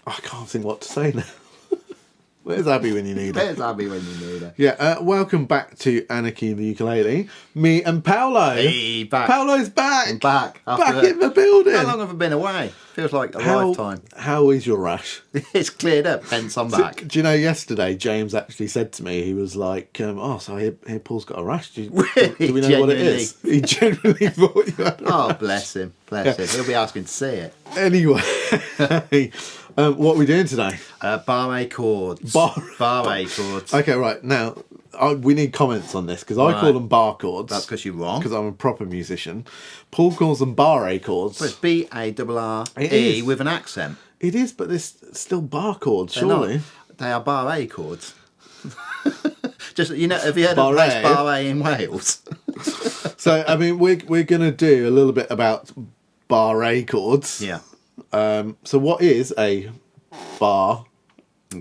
I can't think what to say now. Where's Abby when you need her? Where's Abby when you need her? Yeah, welcome back to Anarchy the Ukulele. Me and Paolo. Hey, back. Paolo's back. I'm back. Back in the building. How long have I been away? Feels like a lifetime. How is your rash? It's cleared up, hence I'm back. Do you know, yesterday James actually said to me, he was like, oh, so here Paul's got a rash. Do we know what it is? He genuinely thought you had a rash. Oh, bless him. Bless him. He'll be asking to see it. Anyway, what are we doing today? Barre chords. Barre chords. Okay, right. Now, we need comments on this, because I call them bar chords. That's because you're wrong. Because I'm a proper musician. Paul calls them barre chords. But it's B-A-R-R-E with an accent. It is, but there's still bar chords, surely. They are barre chords. Just, have you heard of the place Barre in Wales? So, I mean, we're going to do a little bit about barre chords. Yeah. So what is a bar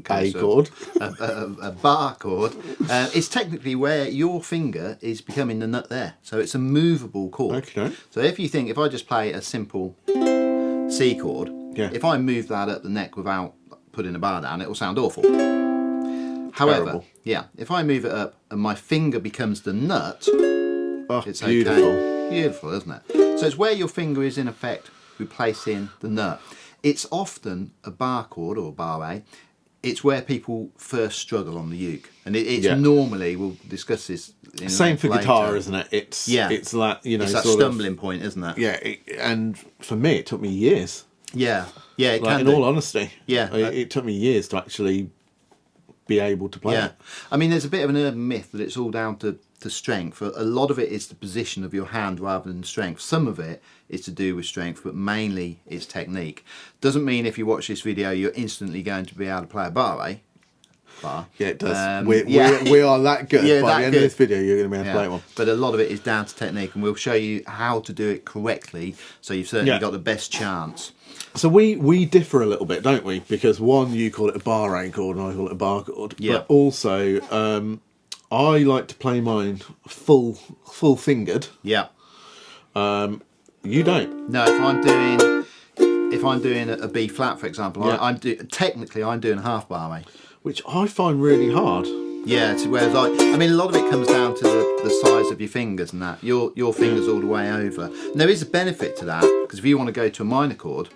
chord? A bar chord is technically where your finger is becoming the nut there. So it's a movable chord. Okay. So if I just play a simple C chord, if I move that up the neck without putting a bar down, it will sound awful. However, if I move it up and my finger becomes the nut, it's beautiful. Okay. Beautiful, isn't it? So it's where your finger is in effect replacing the nut. It's often a bar chord or barre. It's where people first struggle on the uke, and it's normally, we'll discuss this. Same for guitar, isn't it? It's like, it's that stumbling point, isn't it? Yeah, and for me, it took me years. Yeah, it like, can. In all honesty, it took me years to actually be able to play it. I mean, there's a bit of an urban myth that it's all down to strength. A lot of it is the position of your hand rather than strength. Some of it is to do with strength, but mainly it's technique. Doesn't mean if you watch this video you're instantly going to be able to play a bar. Yeah, it does. We are that good. By the end of this video you're going to be able to play one. But a lot of it is down to technique, and we'll show you how to do it correctly, so you've certainly got the best chance. So we differ a little bit, don't we? Because one, you call it a barre chord and I call it a bar chord. Yeah. But also, I like to play mine full fingered. Yeah. You don't. No, if I'm doing a B flat, for example, technically I'm doing a half barre, which I find really hard. Yeah. Whereas I mean, a lot of it comes down to the size of your fingers and that. Your fingers all the way over. And there is a benefit to that, because if you want to go to a minor chord,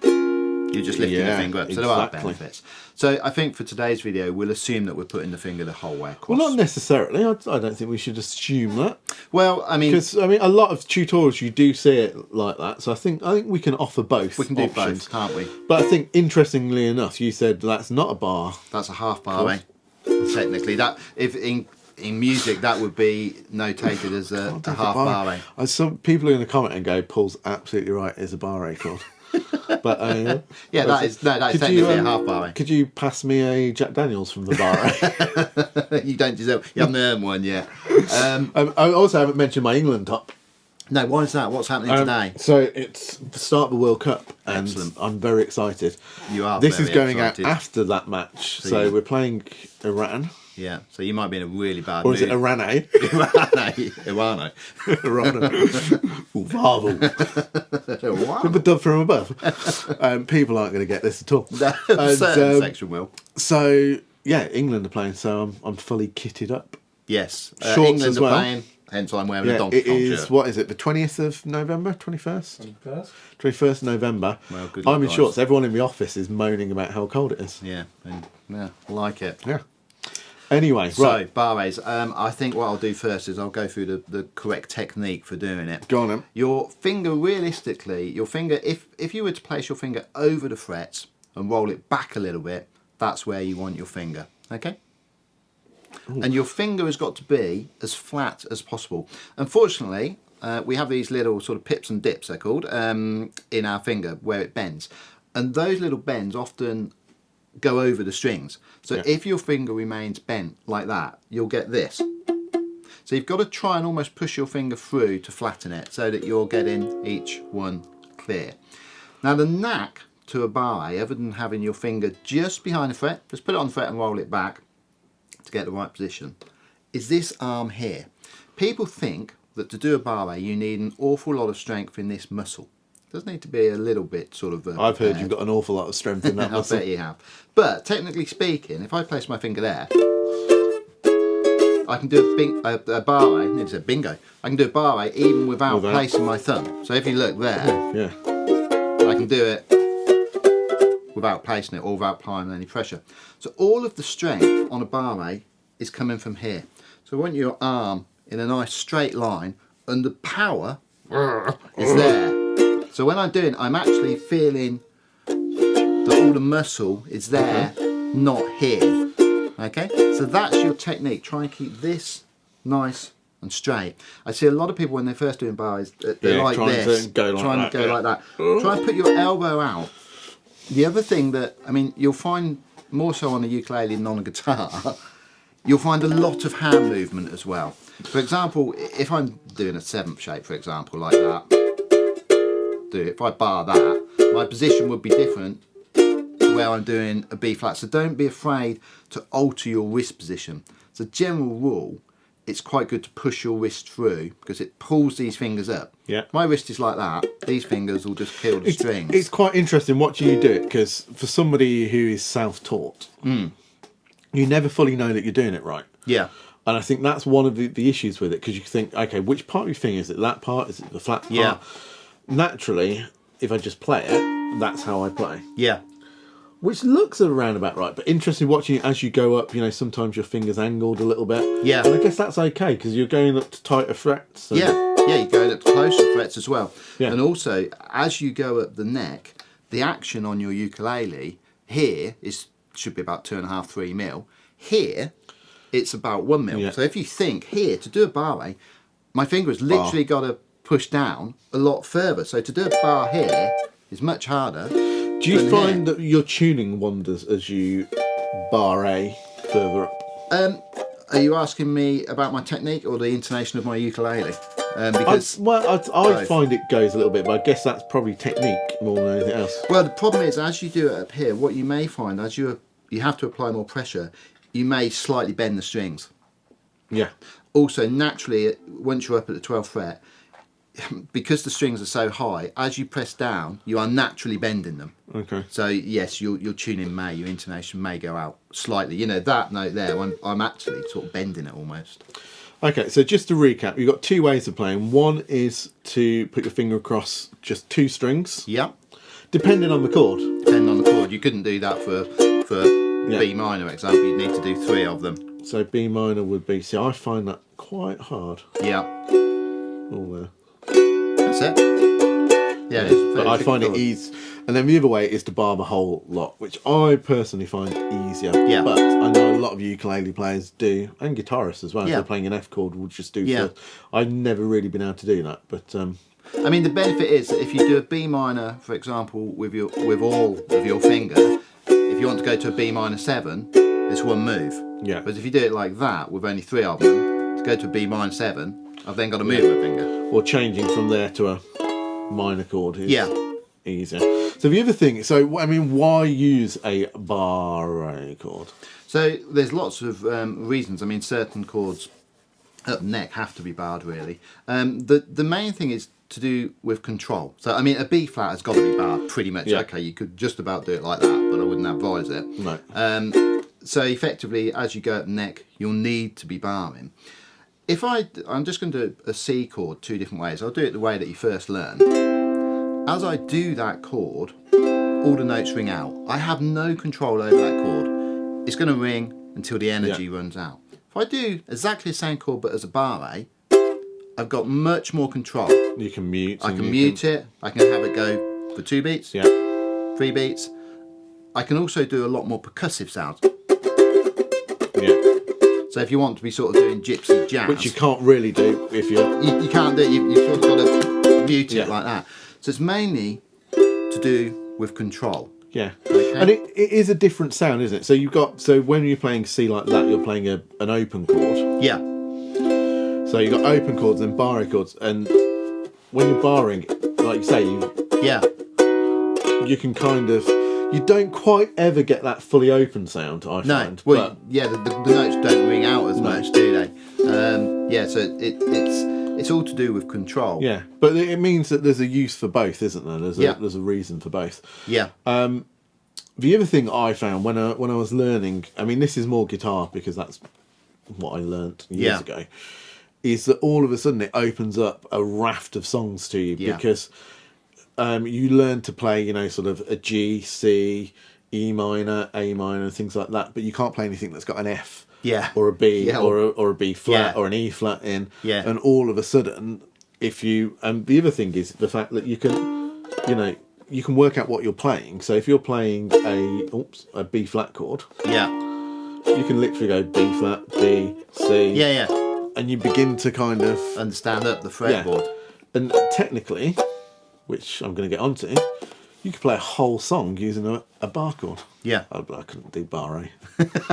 you're just lifting your finger up. So there are benefits. So I think for today's video, we'll assume that we're putting the finger the whole way across. Well, not necessarily. I don't think we should assume that. Well, I mean, because a lot of tutorials you do see it like that. So I think we can offer both. We can do options. both, can't we? But I think, interestingly enough, you said that's not a bar. That's a half barre. Technically, that if in music that would be notated as a half barre. Some people are going to comment and go, "Paul's absolutely right. It's a barre chord." But that is technically a half barre. Could you pass me a Jack Daniels from the barre? You don't deserve. You haven't earned one yet. I also haven't mentioned my England top. No, why is that? What's happening today? So it's the start of the World Cup, and Excellent. I'm very excited. You are. This is going excited. out after that match, so we're playing Iran. Yeah, so you might be in a really bad mood. Or is it Irane? Irano. Remember Dub from Above? People aren't going to get this at all. Certain section will. So, England are playing, so I'm fully kitted up. Yes. Shorts England as well. Are playing, hence I'm wearing a Donkey Kong shirt. What is it, the 20th of November? 21st? 21st of November. Well, good I'm in guys. shorts. Everyone in the office is moaning about how cold it is. Yeah, like it. Yeah. Anyway, so barres. I think what I'll do first is I'll go through the correct technique for doing it. Go on then. Your finger, realistically, if you were to place your finger over the frets and roll it back a little bit, that's where you want your finger. Okay. Ooh. And your finger has got to be as flat as possible. Unfortunately, we have these little sort of pips and dips, they're called, in our finger where it bends, and those little bends often go over the strings. So if your finger remains bent like that, you'll get this. So you've got to try and almost push your finger through to flatten it so that you're getting each one clear. Now the knack to a barre, other than having your finger just behind the fret, just put it on the fret and roll it back to get the right position, is this arm here. People think that to do a barre you need an awful lot of strength in this muscle. Does need to be a little bit sort of. I've heard you've got an awful lot of strength in that muscle. I bet you have. But technically speaking, if I place my finger there, I can do a barre. I nearly said bingo. I can do a barre even without placing my thumb. So if you look there, yeah, I can do it without placing it or without applying any pressure. So all of the strength on a barre is coming from here. So I want your arm in a nice straight line, and the power is there. So when I'm doing, I'm actually feeling that all the muscle is there, not here. Okay, so that's your technique. Try and keep this nice and straight. I see a lot of people when they're first doing bars, they're like this, trying to go like that. Try and put your elbow out. The other thing that, I mean, you'll find more so on a ukulele than on a guitar, you'll find a lot of hand movement as well. For example, if I'm doing a 7th shape, for example, like that, if I bar that, my position would be different to where I'm doing a B flat. So don't be afraid to alter your wrist position. As a general rule, it's quite good to push your wrist through because it pulls these fingers up. Yeah. My wrist is like that. These fingers will just kill the strings. It's quite interesting watching you do it because for somebody who is self-taught, you never fully know that you're doing it right. Yeah. And I think that's one of the issues with it because you think, okay, which part of your finger is it? That part? Is it the flat part? Yeah. Naturally, if I just play it, that's how I play. Yeah. Which looks around about right, but interesting watching it as you go up, you know, sometimes your finger's angled a little bit. Yeah. And I guess that's okay because you're going up to tighter frets. Yeah, you're going up to closer frets as well. Yeah. And also, as you go up the neck, the action on your ukulele here should be about 2.5, 3 mil. Here, it's about 1 mil. Yeah. So if you think here, to do a barre, my finger has literally got to push down a lot further. So to do a bar here is much harder. Do you find that your tuning wanders as you barre further up? Are you asking me about my technique or the intonation of my ukulele? Because I find it goes a little bit, but I guess that's probably technique more than anything else. Well, the problem is, as you do it up here, what you may find, as you have to apply more pressure, you may slightly bend the strings. Yeah. Also, naturally, once you're up at the 12th fret, because the strings are so high, as you press down, you are naturally bending them. Okay. So yes, your tuning your intonation may go out slightly. You know, that note there, I'm actually sort of bending it almost. Okay, so just to recap, you've got 2 ways of playing. One is to put your finger across just 2 strings. Yeah. Depending on the chord. Depending on the chord. You couldn't do that for B minor, example. You'd need to do 3 of them. So B minor would be, see, I find that quite hard. Yeah. All there. That's it. Yeah, but I find it easy. And then the other way is to bar the whole lot, which I personally find easier. Yeah. But I know a lot of ukulele players do, and guitarists as well. If Yeah. they're playing an F chord, will just do Yeah. first. I've never really been able to do that, but I mean, the benefit is that if you do a B minor, for example, with all of your finger, if you want to go to a B minor 7, it's 1 move. yeah. But if you do it like that with only 3 of them, to go to a B minor 7, I've then got to move my finger. Or changing from there to a minor chord is easier. So the other thing, so I mean, why use a barre chord? So there's lots of reasons. I mean, certain chords up neck have to be barred, really. The main thing is to do with control. So I mean, a B flat has got to be barred pretty much. Yeah. Okay, you could just about do it like that, but I wouldn't advise it. No. So effectively, as you go up neck, you'll need to be barring. If I'm just going to do a C chord 2 different ways. I'll do it the way that you first learn. As I do that chord, all the notes ring out. I have no control over that chord. It's going to ring until the energy runs out. If I do exactly the same chord but as a barre, I've got much more control. You can mute. I can mute it. I can have it go for 2 beats, 3 beats. I can also do a lot more percussive sounds. Yeah. So if you want to be sort of doing gypsy jazz, Which you can't really do if you're... You can't do it. You've sort of got to mute it like that. So it's mainly to do with control. Yeah. Okay. And it is a different sound, isn't it? So you've got, so when you're playing C like that, you're playing an open chord. Yeah. So you've got open chords and barre chords, and when you're barring, like you say, you can kind of, you don't quite ever get that fully open sound, I find. Well, yeah, the notes don't ring out as much, do they? Yeah, so it's It's all to do with control. Yeah, but it means that there's a use for both, isn't there? There's a reason for both. Yeah. The other thing I found when I was learning, I mean, this is more guitar because that's what I learnt years ago, is that all of a sudden it opens up a raft of songs to you because you learn to play, you know, sort of a G, C, E minor, A minor, things like that, but you can't play anything that's got an F. Yeah. Or a B, or a B flat, Yeah. or an E flat in. Yeah. And all of a sudden, if you... And the other thing is the fact that you can, you know, you can work out what you're playing. So if you're playing a B flat chord, Yeah. you can literally go B flat, B, C. Yeah, yeah. And you begin to kind of... Understand up the fretboard. Yeah. And technically, which I'm going to get onto, you could play a whole song using a bar chord. Yeah. I couldn't do barre.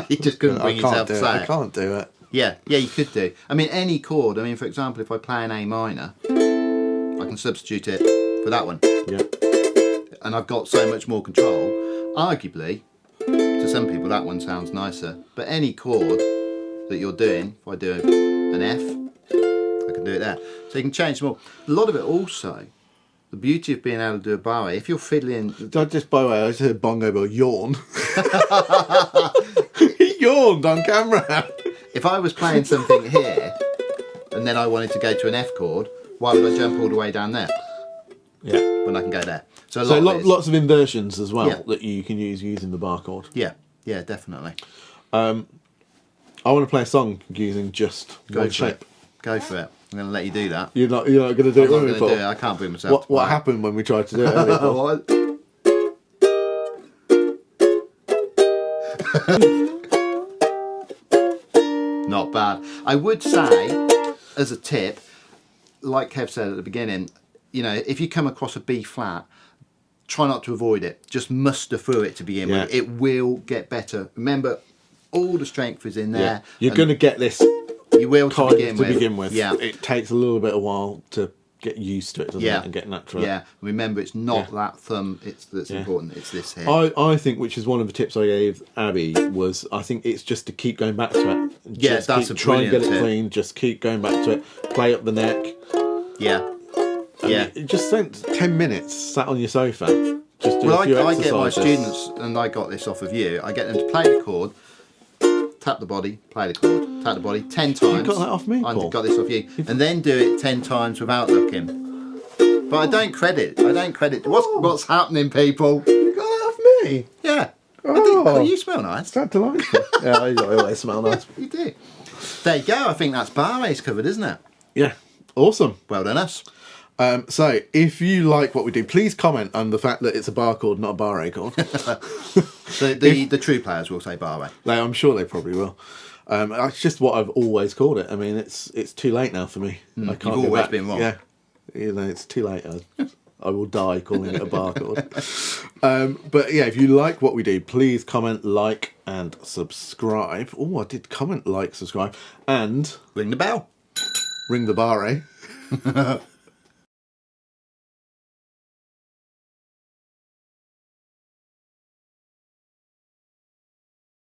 You just couldn't bring yourself to say I it. can't do it. Yeah, yeah, you could do. I mean, any chord. I mean, for example, if I play an A minor, I can substitute it for that one. Yeah. And I've got so much more control. Arguably, to some people, that one sounds nicer. But any chord that you're doing, if I do an F, I can do it there. So you can change them all. A lot of it also, the beauty of being able to do a barre, if you're fiddling... By the way, I just heard Bongo Bill yawn. He yawned on camera. If I was playing something here, and then I wanted to go to an F chord, why would I jump all the way down there? Yeah. When I can go there. So Lots of inversions as well Yeah. that you can use using the bar chord. Yeah, yeah, definitely. I want to play a song using just one shape. Go for it. I'm going to let you do that. You're not going to do I'm not it with going me, to Paul? do it. I can't bring myself. What happened when we tried to do it earlier, Paul? Not bad. I would say, as a tip, like Kev said at the beginning, you know, if you come across a B flat, try not to avoid it. Just muster through it to begin with. It will get better. Remember, all the strength is in there. Yeah. You're going to get this. You will to begin with. Yeah. It takes a little bit of while to get used to it, doesn't it, and get natural. Yeah. Remember, it's not that thumb that's important. It's this here. I think, which is one of the tips I gave Abby, was I think it's just to keep going back to it. Yeah, that's a try and get it tip. clean. Just keep going back to it. Play up the neck. Yeah. Just spend 10 minutes sat on your sofa. Just do a few I exercises. get my students, and I got this off of you, I get them to play the chord, tap the body, play the chord, tap the body 10 times. You got that off me, I Paul? got this off you. And then do it 10 times without looking. But I don't credit. What's happening, people? You got that off me? Yeah. Oh. You smell nice. That's delightful. Yeah, I always smell nice. You do. There you go. I think that's barres covered, isn't it? Yeah, awesome. Well done, us. So, if you like what we do, please comment on the fact that it's a bar chord, not a barre chord. So the true players will say barre. I'm sure they probably will. It's just what I've always called it. I mean, it's too late now for me. I can't You've go always back. been wrong. Yeah, it's too late. I will die calling it a bar chord. But yeah, if you like what we do, please comment, like, and subscribe. Oh, I did comment, like, subscribe, and Ring the bell. ring the barre.